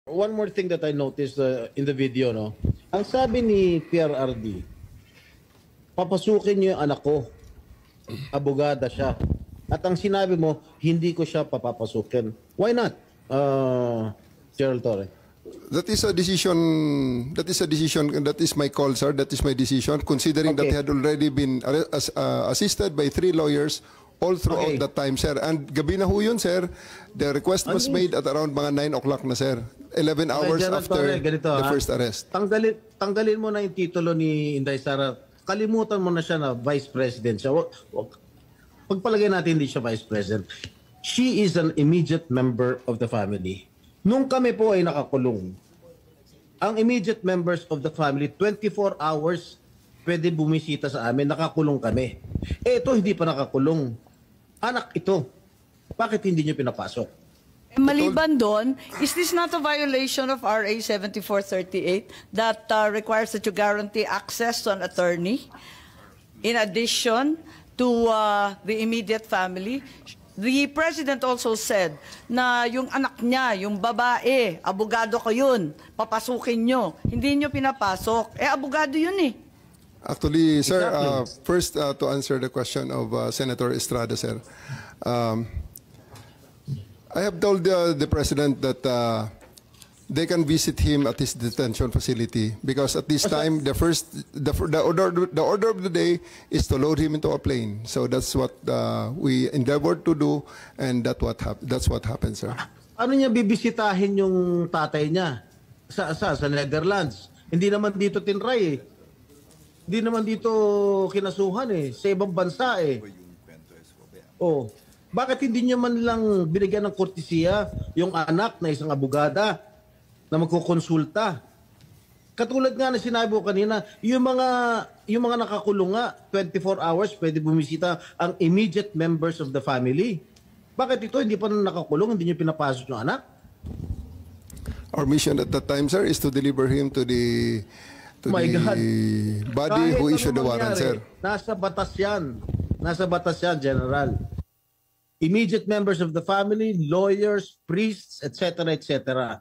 One more thing that I noticed in the video, no? Ang sabi ni PRRD, papasukin niyo yung anak ko. Abogada siya. At ang sinabi mo, hindi ko siya papapasukin. Why not, Gerald Torre? That is a decision. That is a decision. That is my call, sir. That is my decision. Considering that he had already been assisted by 3 lawyers all throughout that time, sir. And gabi na ho yun, sir. The request was made at around mga 9 o'clock na, sir. 11 hours Gerald after Torre, ganito, the first arrest. Tanggalin mo na yung titulo ni Inday Sara. Kalimutan mo na siya na Vice President siya. Pagpalagay natin hindi siya Vice President. She is an immediate member of the family. Nung kami po ay nakakulong, ang immediate members of the family, 24 hours pwede bumisita sa amin, nakakulong kami. Ito, hindi pa nakakulong. Anak ito. Bakit hindi niyo pinapasok? Maliban doon, is this not a violation of RA 7438 that requires that you guarantee access to an attorney in addition to the immediate family? The President also said na yung anak niya, yung babae, abogado ko yun, papasukin nyo. Hindi nyo pinapasok. Abogado yun eh. Actually, sir, first to answer the question of Senator Estrada, sir. I have told the President that they can visit him at his detention facility because at this time the order of the day is to load him into a plane. So that's what we endeavored to do, and that's what happened, sir. Ano niya bibisitahin yung tatay niya sa Netherlands? Hindi naman dito tinray eh. Hindi naman dito kinasuhan eh, sa ibang bansa eh. Oh. Bakit hindi niyo man lang binigyan ng kortesiya yung anak na isang abogada na magkukonsulta? Katulad nga na sinabi ko kanina, yung mga nakakulong nga, 24 hours pwede bumisita ang immediate members of the family. Bakit ito hindi pa nakakulong, hindi niyo pinapasok yung anak? Our mission at that time, sir, is to deliver him to the body who issued the warrant, sir. Nasa batas yan. Nasa batas yan, General. Immediate members of the family, lawyers, priests, etc., etc.